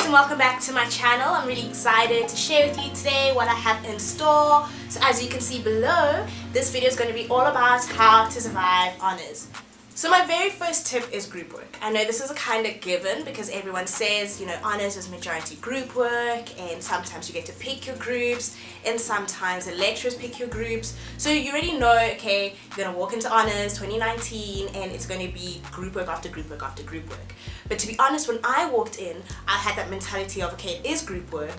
and welcome back to my channel. I'm really excited to share with you today what I have in store. So as you can see below, this video is going to be all about how to survive honors. So my very first tip is group work. I know this is a kind of given because everyone says, you know, honors is majority group work, and sometimes you get to pick your groups and sometimes the lecturers pick your groups. So you already know, okay, you're going to walk into honors 2019 and it's going to be group work after group work after group work. But to be honest, when I walked in, I had that mentality of, okay, it is group work,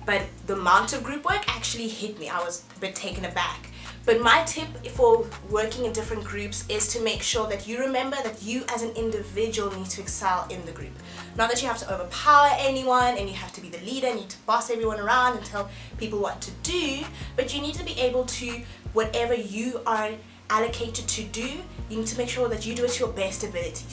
but the amount of group work actually hit me. I was a bit taken aback. But my tip for working in different groups is to make sure that you remember that you as an individual need to excel in the group. Not that you have to overpower anyone and you have to be the leader and you need to boss everyone around and tell people what to do, but you need to be able to, whatever you are allocated to do, you need to make sure that you do it to your best ability.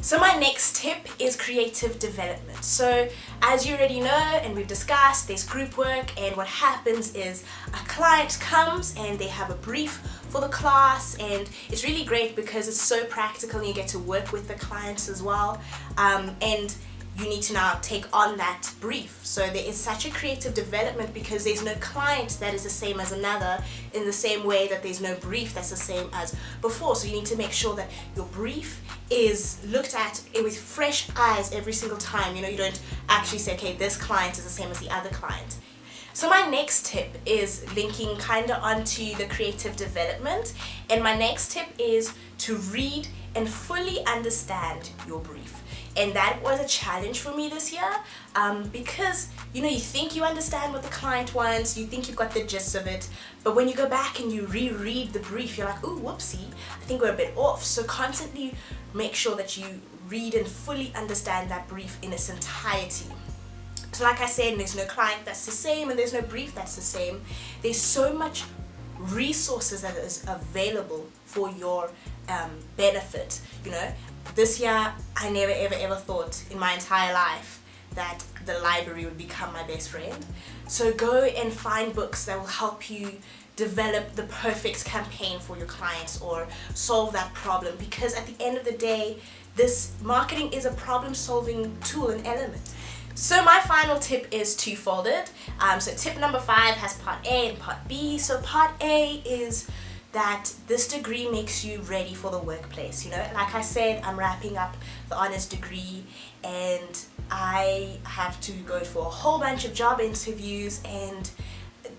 So my next tip is creative development. So as you already know and we've discussed, there's group work, and what happens is a client comes and they have a brief for the class, and it's really great because it's so practical and you get to work with the clients as well, and you need to now take on that brief. So there is such a creative development because there's no client that is the same as another, in the same way that there's no brief that's the same as before. So you need to make sure that your brief is looked at with fresh eyes every single time. You know, you don't actually say, okay, this client is the same as the other client. So my next tip is linking kind of onto the creative development, and my next tip is to read and fully understand your brief. And that was a challenge for me this year, because you know, you think you understand what the client wants, you think you've got the gist of it, but when you go back and you reread the brief, you're like, ooh, whoopsie, I think we're a bit off. So constantly make sure that you read and fully understand that brief in its entirety. So like I said, there's no client that's the same and there's no brief that's the same. There's so much resources that is available for your benefit. You know, this year I never ever thought in my entire life that the library would become my best friend. So go and find books that will help you develop the perfect campaign for your clients or solve that problem, because at the end of the day, this marketing is a problem solving tool and element. So my final tip is two-folded. So tip number 5 has part A and part B. So part A is that this degree makes you ready for the workplace. You know, like I said, I'm wrapping up the honors degree and I have to go for a whole bunch of job interviews, and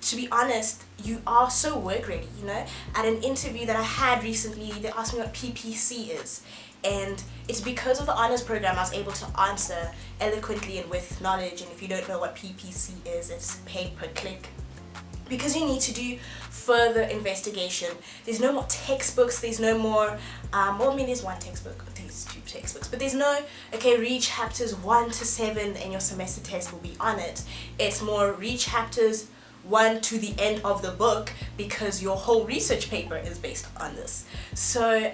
to be honest, you are so work ready. You know, at an interview that I had recently, they asked me what PPC is, and it's because of the honors program I was able to answer eloquently and with knowledge. And if you don't know what PPC is, it's pay per click. Because you need to do further investigation. There's no more textbooks, there's no more, well, I mean, there's one textbook, there's 2 textbooks, but there's no, okay, read chapters 1 to 7 and your semester test will be on it. It's more read chapters 1 to the end of the book, because your whole research paper is based on this. So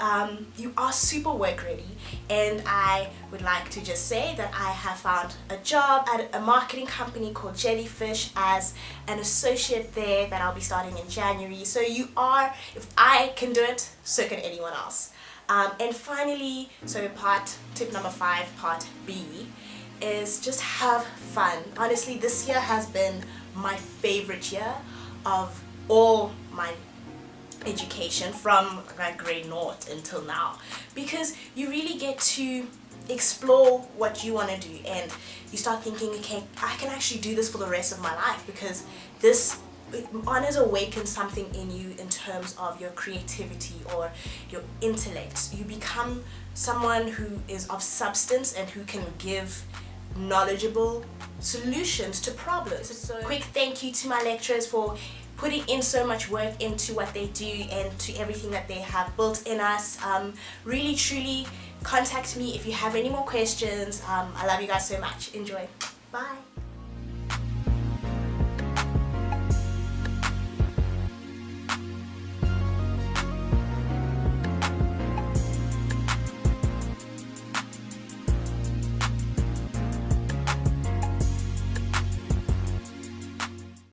you are super work ready, and I would like to just say that I have found a job at a marketing company called Jellyfish as an associate there that I'll be starting in January. So you are, if I can do it, so can anyone else. And finally, so tip number 5, part B, is just have fun. Honestly, this year has been my favorite year of all my education, from like grade 0 until now, because you really get to explore what you want to do, and you start thinking, okay, I can actually do this for the rest of my life, because this honors awakens something in you in terms of your creativity or your intellect. You become someone who is of substance and who can give knowledgeable solutions to problems. So quick thank you to my lecturers for putting in so much work into what they do and to everything that they have built in us. Really truly contact me if you have any more questions. I love you guys so much. Enjoy. Bye.